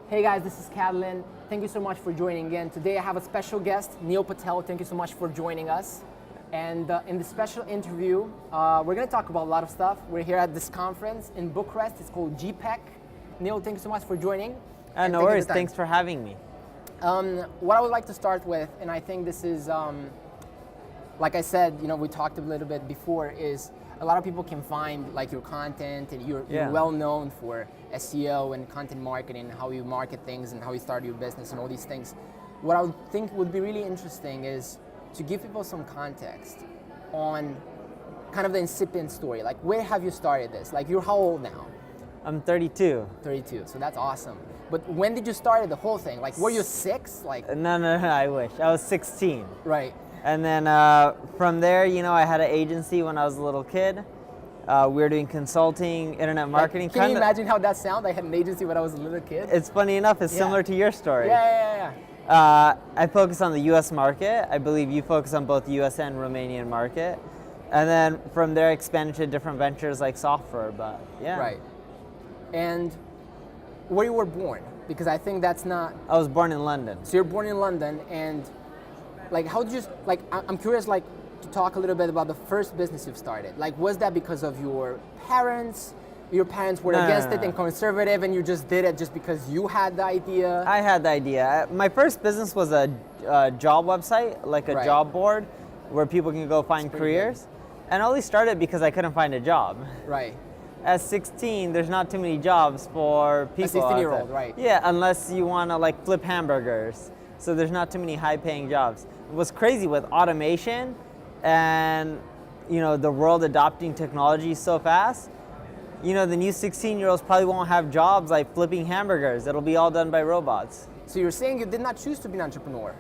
Hey guys, this is Catalin. Thank you so much for joining again. Today I have a special guest, Neil Patel. Thank you so much for joining us. And in this special interview, we're going to talk about a lot of stuff. We're here at this conference in Bucharest. It's called GPeC. Neil, thank you so much for joining. No worries. Thanks for having me. What I would like to start with, and I think this is, like I said, we talked a little bit before, is a lot of people can find like your content, and you're well known for SEO and content marketing, how you market things and how you start your business and all these things. What I would think would be really interesting is to give people some context on kind of the incipient story. Like, where have you started this? Like, you're how old now? I'm 32. 32, so that's awesome. But when did you start the whole thing? Like, were you 6? Like, No, I wish. I was 16. Right. And then from there, I had an agency when I was a little kid. We were doing consulting, internet marketing. Can you imagine how that sounds? I had an agency when I was a little kid. It's funny enough, it's similar to your story. Yeah. I focus on the US market. I believe you focus on both US and Romanian market. And then from there, expanded to different ventures like software, but yeah. Right. And where you were born? Because I think that's not... I was born in London. So you're born in London, and like, how did you, like, I'm curious, like, to talk a little bit about the first business you've started. Like, was that because of your parents? Your parents were against it and conservative, and you just did it just because you had the idea? I had the idea. My first business was a job website, like a job board, where people can go find careers. And I only started because I couldn't find a job. Right. At 16, there's not too many jobs for people. A 16-year-old, right. Yeah, unless you want to like flip hamburgers. So there's not too many high-paying jobs. What's crazy with automation and the world adopting technology so fast, the new 16-year-olds probably won't have jobs like flipping hamburgers. It'll be all done by robots. So you're saying you did not choose to be an entrepreneur.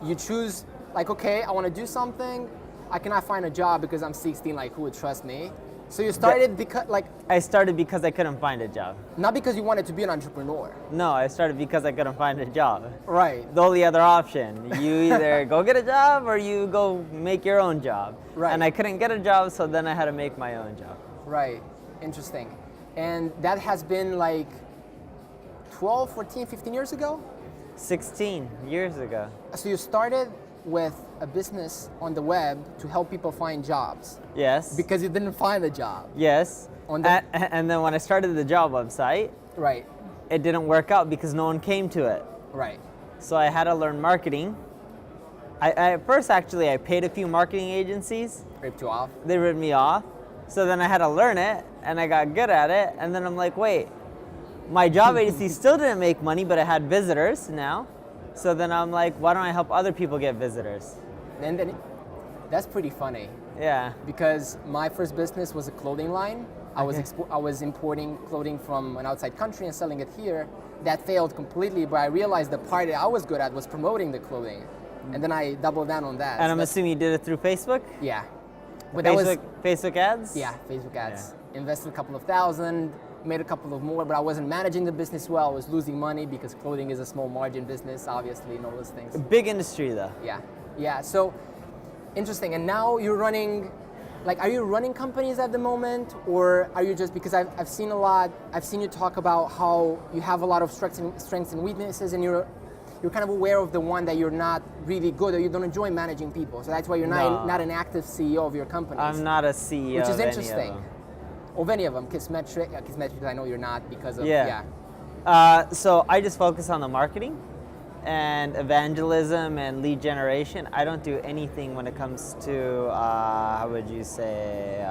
You choose, like, okay, I want to do something. I cannot find a job because I'm 16, like, who would trust me? So you started because, like... I started because I couldn't find a job. Not because you wanted to be an entrepreneur. No, I started because I couldn't find a job. Right. The only other option. You either go get a job or you go make your own job. Right. And I couldn't get a job, so then I had to make my own job. Right. Interesting. And that has been like 12, 14, 15 years ago? 16 years ago. So you started with a business on the web to help people find jobs. Yes. Because you didn't find a job. Yes. And then when I started the job website, right, it didn't work out because no one came to it. Right. So I had to learn marketing. At first, actually, I paid a few marketing agencies. Ripped you off? They ripped me off. So then I had to learn it, and I got good at it. And then I'm like, wait, my job agency still didn't make money, but I had visitors now. So then I'm like, why don't I help other people get visitors? And then that's pretty funny. Yeah. Because my first business was a clothing line. I was importing clothing from an outside country and selling it here. That failed completely, but I realized the part that I was good at was promoting the clothing. And then I doubled down on that. And I'm assuming you did it through Facebook? Yeah. But Facebook ads? Yeah, Facebook ads. Yeah. Invested a couple of thousand, made a couple of more, but I wasn't managing the business well. I was losing money because clothing is a small margin business, obviously, and all those things. A big industry, though. Yeah. So, interesting. And now you're running, like, are you running companies at the moment, or are you just, because I've seen you talk about how you have a lot of strengths and weaknesses, and you're kind of aware of the one that you're not really good, or you don't enjoy managing people. So that's why you're not an active CEO of your companies. I'm not a CEO which is of interesting. Of any of them. Kismetric, I know you're not because of, so I just focus on the marketing and evangelism and lead generation. I don't do anything when it comes to, how would you say,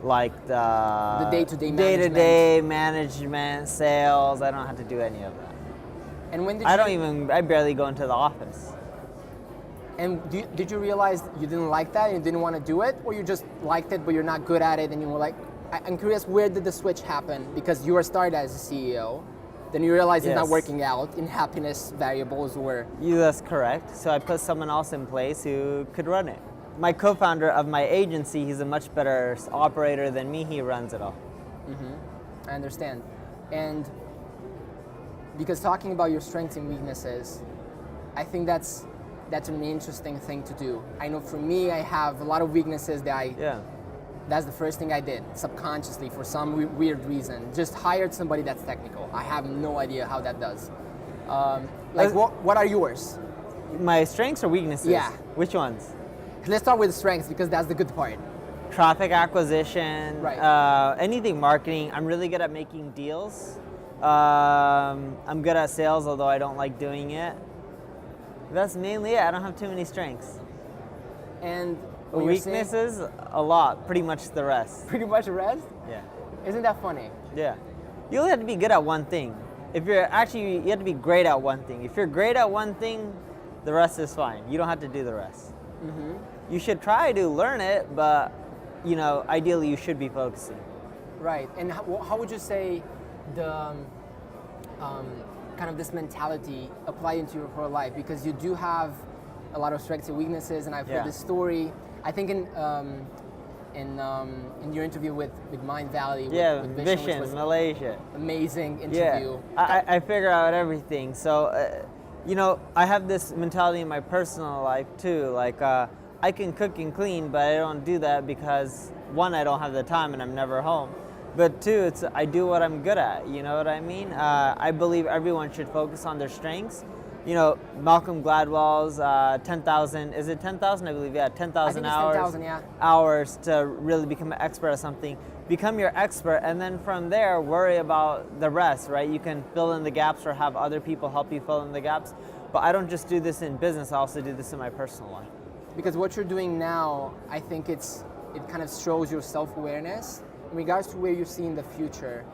like the day-to-day management, sales. I don't have to do any of that. And when did I barely go into the office. And did you realize you didn't like that and you didn't want to do it, or you just liked it but you're not good at it and you were like, I'm curious, where did the switch happen? Because you were started as a CEO, then you realized it's not working out in happiness variables, or... Yeah, that's correct. So I put someone else in place who could run it. My co-founder of my agency, he's a much better operator than me. He runs it all. Mm-hmm. I understand. And because talking about your strengths and weaknesses, I think that's an interesting thing to do. I know for me, I have a lot of weaknesses that that's the first thing I did subconsciously for some weird reason. Just hired somebody that's technical. I have no idea how that does. What are yours? My strengths or weaknesses? Yeah. Which ones? Let's start with strengths because that's the good part. Traffic acquisition, right. Anything marketing. I'm really good at making deals. I'm good at sales, although I don't like doing it. That's mainly it. I don't have too many strengths. And weaknesses, a lot. Pretty much the rest. Pretty much the rest? Yeah. Isn't that funny? Yeah. You only have to be good at one thing. You have to be great at one thing. If you're great at one thing, the rest is fine. You don't have to do the rest. Mm-hmm. You should try to learn it, but ideally you should be focusing. Right. And how would you say the kind of this mentality apply into your whole life? Because you do have a lot of strengths and weaknesses, and I've heard this story. I think in your interview with Mind Valley, with Vision, Malaysia. Amazing interview. Yeah, I figure out everything. So, I have this mentality in my personal life too. Like, I can cook and clean, but I don't do that because one, I don't have the time and I'm never home. But two, I do what I'm good at. You know what I mean? I believe everyone should focus on their strengths. Malcolm Gladwell's 10,000, is it 10,000? I believe, 10,000 hours. 10,000, yeah. Hours to really become an expert at something. Become your expert, and then from there, worry about the rest, right? You can fill in the gaps or have other people help you fill in the gaps. But I don't just do this in business, I also do this in my personal life. Because what you're doing now, I think it kind of shows your self-awareness in regards to where you see in the future.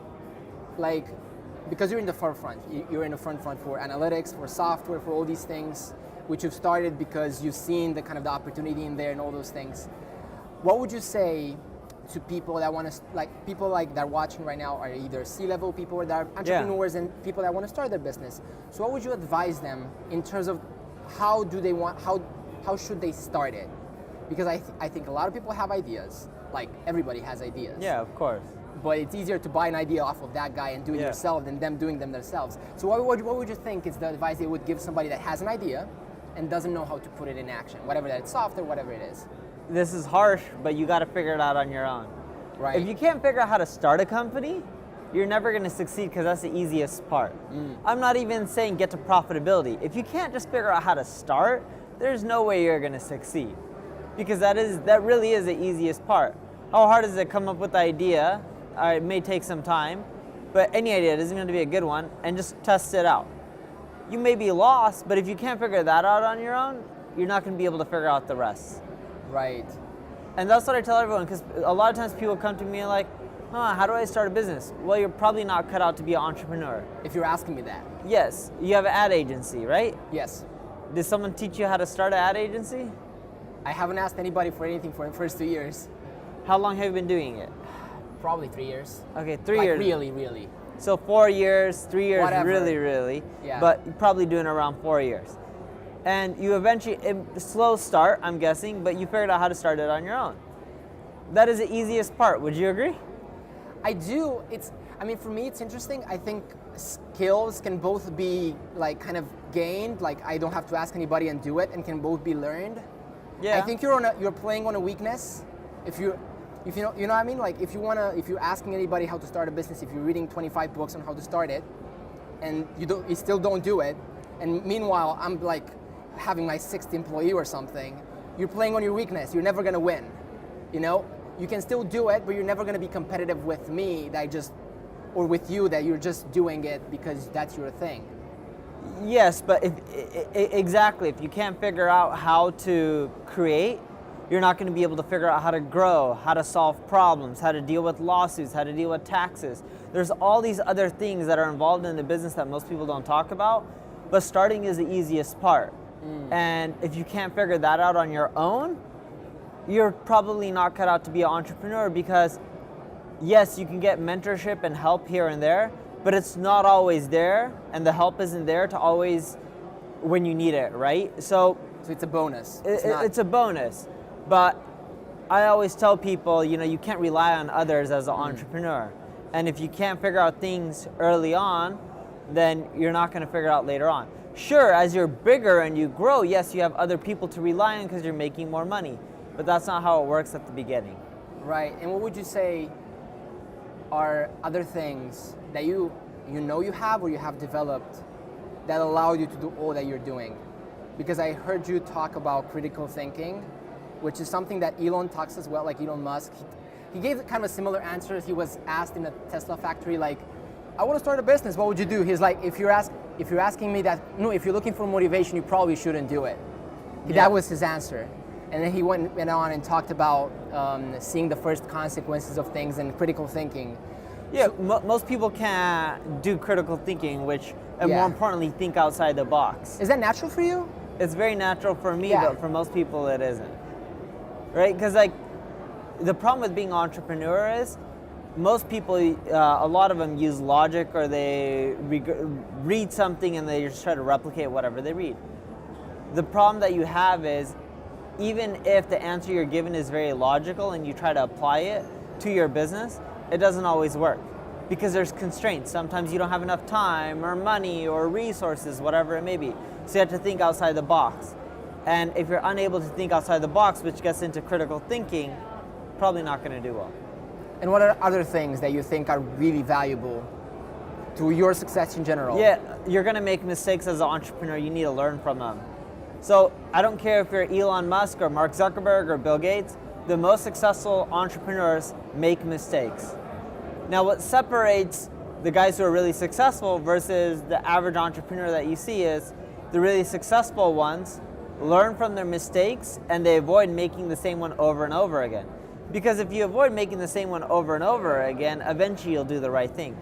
Like, because you're in the forefront, you're in the front for analytics, for software, for all these things, which you've started because you've seen the kind of the opportunity in there and all those things. What would you say to people that want to, people that are watching right now are either C-level people or that are entrepreneurs and people that want to start their business? So what would you advise them in terms of how should they start it? Because I think a lot of people have ideas, like everybody has ideas. Yeah, of course. But it's easier to buy an idea off of that guy and do it yourself than them doing them themselves. So what would you think is the advice they would give somebody that has an idea and doesn't know how to put it in action, whatever that it's software, whatever it is? This is harsh, but you got to figure it out on your own. Right. If you can't figure out how to start a company, you're never going to succeed because that's the easiest part. I'm not even saying get to profitability. If you can't just figure out how to start, there's no way you're going to succeed, because that really is the easiest part. How hard is it to come up with the idea? It may take some time, but any idea doesn't have to be a good one, and just test it out. You may be lost, but if you can't figure that out on your own, you're not going to be able to figure out the rest. Right. And that's what I tell everyone, because a lot of times people come to me and like, how do I start a business? Well, you're probably not cut out to be an entrepreneur. If you're asking me that. Yes, you have an ad agency, right? Yes. Did someone teach you how to start an ad agency? I haven't asked anybody for anything for the first 2 years. How long have you been doing it? Probably 3 years. Okay, 3 years. Really. So 4 years, 3 years, Whatever. really. Yeah. But you're probably doing around 4 years. And you eventually, slow start, I'm guessing, but you figured out how to start it on your own. That is the easiest part. Would you agree? I do. For me, it's interesting. I think skills can both be kind of gained. I don't have to ask anybody and do it, and can both be learned. Yeah. I think you're playing on a weakness. If you know what I mean? If you're asking anybody how to start a business, if you're reading 25 books on how to start it, and you still don't do it, and meanwhile I'm having my 6th employee or something, you're playing on your weakness. You're never gonna win. You can still do it, but you're never gonna be competitive with me or with you that you're just doing it because that's your thing. Yes, but exactly. If you can't figure out how to create, you're not going to be able to figure out how to grow, how to solve problems, how to deal with lawsuits, how to deal with taxes. There's all these other things that are involved in the business that most people don't talk about, but starting is the easiest part. And if you can't figure that out on your own, you're probably not cut out to be an entrepreneur, because yes, you can get mentorship and help here and there, but it's not always there, and the help isn't there to always when you need it, right? So it's a bonus. It's a bonus. But I always tell people, you can't rely on others as an entrepreneur. And if you can't figure out things early on, then you're not going to figure out later on. Sure, as you're bigger and you grow, yes, you have other people to rely on because you're making more money. But that's not how it works at the beginning. Right. And what would you say are other things that you know you have or you have developed that allow you to do all that you're doing? Because I heard you talk about critical thinking, which is something that Elon talks as well, like Elon Musk. He gave kind of a similar answer. He was asked in a Tesla factory, like, I want to start a business, what would you do? He's like, if you're asking me that, no, if you're looking for motivation, you probably shouldn't do it. Yeah. That was his answer. And then he went on and talked about seeing the first consequences of things and critical thinking. Yeah, so, most people can't do critical thinking, and more importantly, think outside the box. Is that natural for you? It's very natural for me, but for most people it isn't. Right? Because like, the problem with being an entrepreneur is, most people, a lot of them use logic, or they read something and they just try to replicate whatever they read. The problem that you have is, even if the answer you're given is very logical and you try to apply it to your business, it doesn't always work because there's constraints. Sometimes you don't have enough time or money or resources, whatever it may be. So you have to think outside the box. And if you're unable to think outside the box, which gets into critical thinking, probably not going to do well. And what are other things that you think are really valuable to your success in general? Yeah, you're going to make mistakes as an entrepreneur. You need to learn from them. So I don't care if you're Elon Musk or Mark Zuckerberg or Bill Gates, the most successful entrepreneurs make mistakes. Now what separates the guys who are really successful versus the average entrepreneur that you see is the really successful ones learn from their mistakes and they avoid making the same one over and over again. Because if you avoid making the same one over and over again, eventually you'll do the right thing.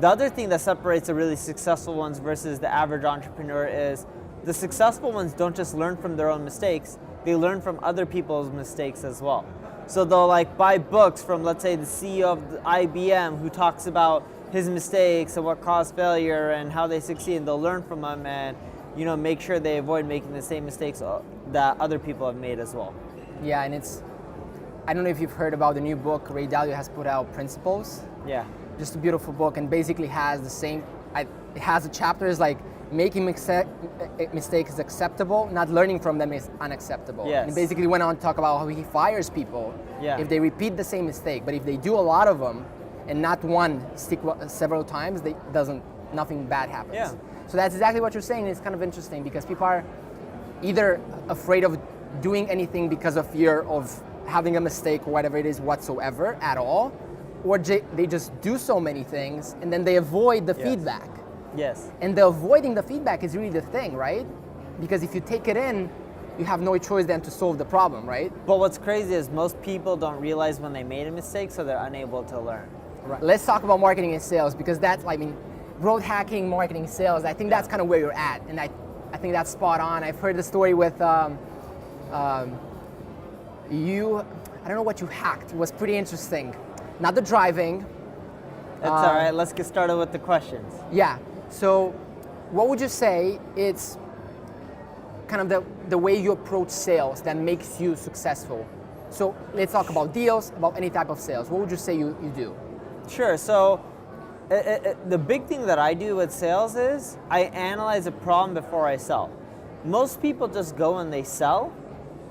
The other thing that separates the really successful ones versus the average entrepreneur is the successful ones don't just learn from their own mistakes, they learn from other people's mistakes as well. So they'll like buy books from, let's say, the CEO of IBM who talks about his mistakes and what caused failure and how they succeed, and they'll learn from them and make sure they avoid making the same mistakes that other people have made as well. Yeah, and I don't know if you've heard about the new book Ray Dalio has put out, Principles. Yeah. Just a beautiful book, and basically has the same, it has a chapter is like, making mistakes is acceptable, not learning from them is unacceptable. Yes. And basically went on to talk about how he fires people if they repeat the same mistake, but if they do a lot of them and not one stick several times, nothing bad happens. Yeah. So that's exactly what you're saying. It's kind of interesting because people are either afraid of doing anything because of fear of having a mistake or whatever it is whatsoever at all, or they just do so many things and then they avoid the feedback. Yes. And the avoiding the feedback is really the thing, right? Because if you take it in, you have no choice then to solve the problem, right? But what's crazy is most people don't realize when they made a mistake, so they're unable to learn. Right. Let's talk about marketing and sales, because that's, growth hacking, marketing, sales, I think that's kind of where you're at. And I think that's spot on. I've heard the story with you, I don't know what you hacked. It was pretty interesting. Not the driving. That's all right, let's get started with the questions. Yeah. So what would you say it's kind of the way you approach sales that makes you successful? So let's talk about deals, about any type of sales. What would you say you do? Sure, so the big thing that I do with sales is I analyze a problem before I sell. Most people just go and they sell,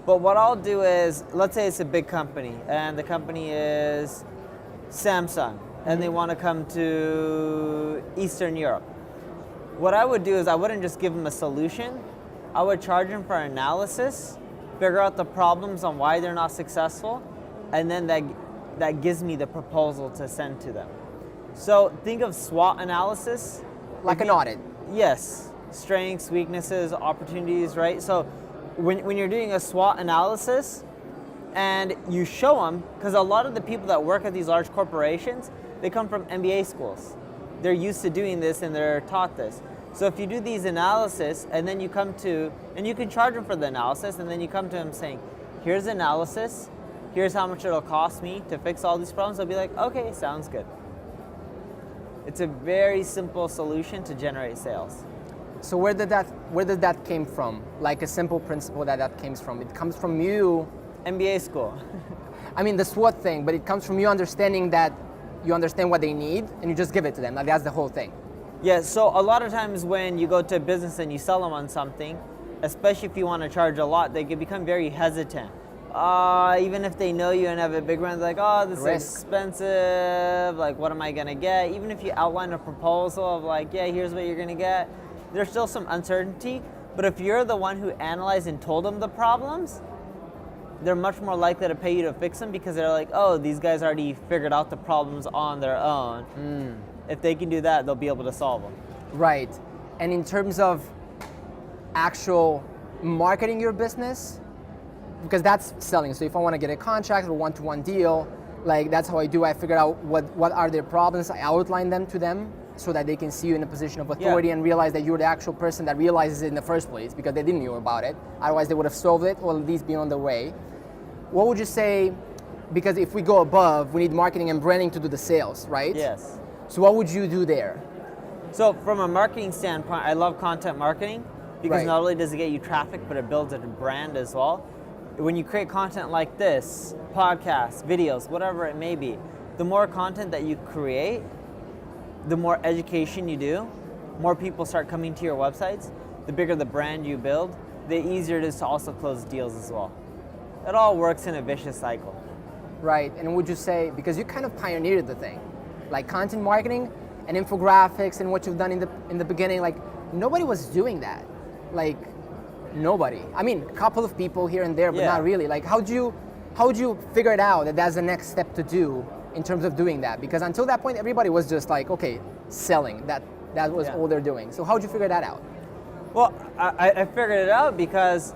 but what I'll do is, let's say it's a big company and the company is Samsung and they want to come to Eastern Europe. What I would do is I wouldn't just give them a solution. I would charge them for analysis, figure out the problems on why they're not successful, and then that gives me the proposal to send to them. So think of SWOT analysis. Like an audit. Yes, strengths, weaknesses, opportunities, right? So when you're doing a SWOT analysis and you show them, because a lot of the people that work at these large corporations, they come from MBA schools. They're used to doing this and they're taught this. So if you do these analysis and then you come to, and you can charge them for the analysis, and then you come to them saying, here's analysis, here's how much it'll cost me to fix all these problems, they'll be like, okay, sounds good. It's a very simple solution to generate sales. So where did that came from? Like a simple principle that comes from? It comes from you. MBA school. I mean the SWOT thing, but it comes from you understanding that you understand what they need and you just give it to them. Like that's the whole thing. Yeah, so a lot of times when you go to a business and you sell them on something, especially if you want to charge a lot, they can become very hesitant. Even if they know you and have a big brand, like, oh, this Risk. is expensive, like, what am I gonna get? Even if you outline a proposal of like, yeah, here's what you're gonna get, there's still some uncertainty. But if you're the one who analyzed and told them the problems, they're much more likely to pay you to fix them because they're like, oh, these guys already figured out the problems on their own. If they can do that, they'll be able to solve them. Right. And in terms of actual marketing your business, because that's selling. So if I want to get a contract or one-to-one deal, like that's how I do. I figure out what are their problems. I outline them to them so that they can see you in a position of authority and realize that you're the actual person that realizes it in the first place because they didn't know about it. Otherwise, they would have solved it or at least be on the way. What would you say? Because if we go above, we need marketing and branding to do the sales, right? Yes. So what would you do there? So from a marketing standpoint, I love content marketing because not only does it get you traffic, but it builds a brand as well. When you create content like this, podcasts, videos, whatever it may be, the more content that you create, the more education you do, more people start coming to your websites, the bigger the brand you build, the easier it is to also close deals as well. It all works in a vicious cycle. Right, and would you say, because you kind of pioneered the thing, like content marketing and infographics and what you've done in the beginning, like nobody was doing that. Like nobody. I mean, a couple of people here and there, but not really. Like how'd you figure it out that that's the next step to do in terms of doing that? Because until that point, everybody was just like, okay, selling. That was all they're doing. So how'd you figure that out? Well, I figured it out because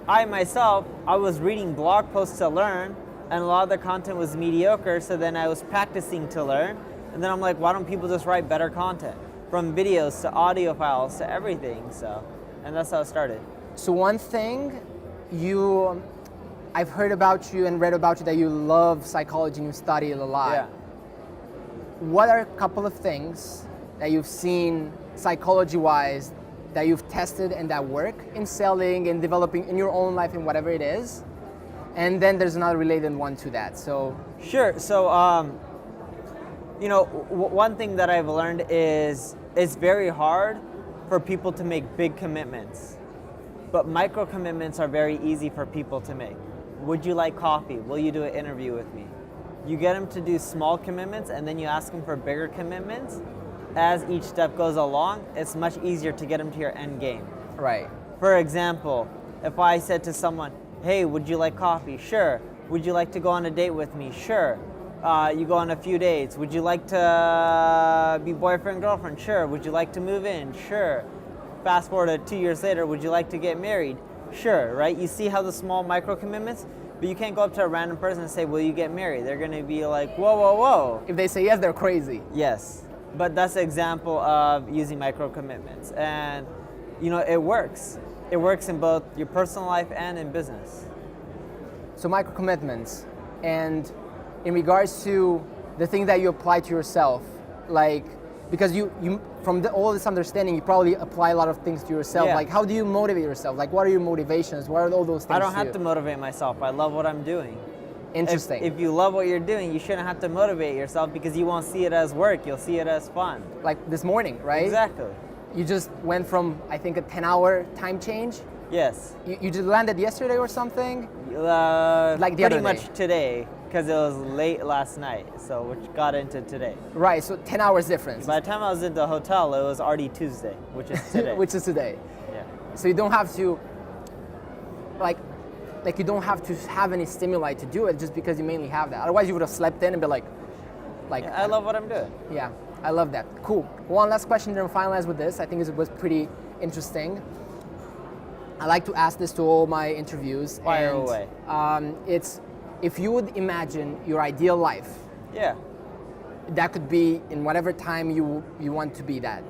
I myself, I was reading blog posts to learn, and a lot of the content was mediocre, so then I was practicing to learn, and then I'm like, why don't people just write better content? From videos to audio files to everything, so, and that's how it started. So one thing I've heard about you and read about you that you love psychology and you study it a lot. Yeah. What are a couple of things that you've seen psychology-wise that you've tested and that work in selling and developing in your own life and whatever it is? And then there's another related one to that. So sure. So one thing that I've learned is it's very hard for people to make big commitments, but micro commitments are very easy for people to make. Would you like coffee? Will you do an interview with me? You get them to do small commitments and then you ask them for bigger commitments. As each step goes along, it's much easier to get them to your end game. Right. For example, if I said to someone, hey, would you like coffee? Sure. Would you like to go on a date with me? Sure. You go on a few dates. Would you like to be boyfriend, girlfriend? Sure. Would you like to move in? Sure. Fast forward to 2 years later, would you like to get married? Sure, right? You see how the small micro commitments, but you can't go up to a random person and say, will you get married? They're gonna be like, whoa, whoa, whoa. If they say yes, they're crazy. Yes, but that's an example of using micro commitments. And it works. It works in both your personal life and in business. So micro commitments, and in regards to the thing that you apply to yourself, like, because you from all this understanding, you probably apply a lot of things to yourself. Yeah. Like, how do you motivate yourself? Like, what are your motivations? What are all those things? I don't have to motivate myself. I love what I'm doing. Interesting. If you love what you're doing, you shouldn't have to motivate yourself because you won't see it as work. You'll see it as fun. Like this morning, right? Exactly. You just went from, I think, a 10-hour time change. Yes. You just landed yesterday or something? Like the other pretty much today, because it was late last night, so which got into today. Right, so 10 hours difference. By the time I was in the hotel, it was already Tuesday, which is today. Which is today. Yeah. So you don't have to, like you don't have to have any stimuli to do it just because you mainly have that. Otherwise you would have slept in and be like I love what I'm doing. Yeah, I love that. Cool. One last question, then we'll finalize with this. I think it was pretty interesting. I like to ask this to all my interviews. Fire away. It's, if you would imagine your ideal life, yeah, that could be in whatever time you want to be that.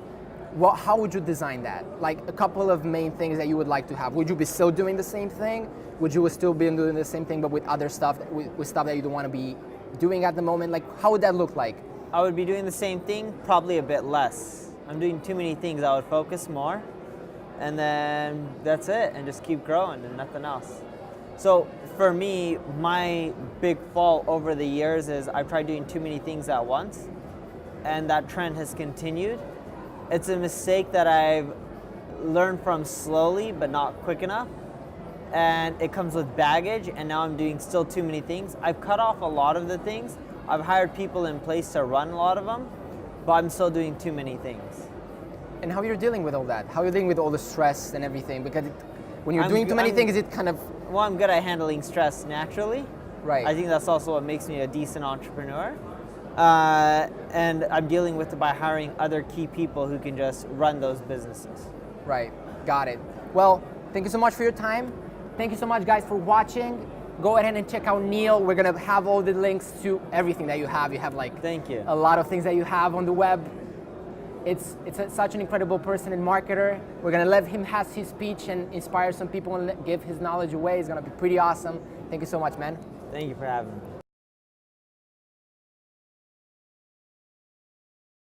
How would you design that? Like a couple of main things that you would like to have. Would you be still doing the same thing? Would you still be doing the same thing but with other stuff, with stuff that you don't want to be doing at the moment? Like, how would that look like? I would be doing the same thing, probably a bit less. I'm doing too many things. I would focus more, and then that's it, and just keep growing and nothing else. So for me, my big fall over the years is I've tried doing too many things at once, and that trend has continued. It's a mistake that I've learned from slowly, but not quick enough. and it comes with baggage, and now I'm doing still too many things. I've cut off a lot of the things. I've hired people in place to run a lot of them, but I'm still doing too many things. And how you're dealing with all that? How you're dealing with all the stress and everything? Because when you're doing too many things, it kind of... Well, I'm good at handling stress naturally. Right. I think that's also what makes me a decent entrepreneur. And I'm dealing with it by hiring other key people who can just run those businesses. Right, got it. Well, thank you so much for your time. Thank you so much, guys, for watching. Go ahead and check out Neil. We're gonna have all the links to everything that you have. You have like Thank you. A lot of things that you have on the web. It's such an incredible person and marketer. We're gonna let him have his speech and inspire some people and give his knowledge away. It's gonna be pretty awesome. Thank you so much, man. Thank you for having me.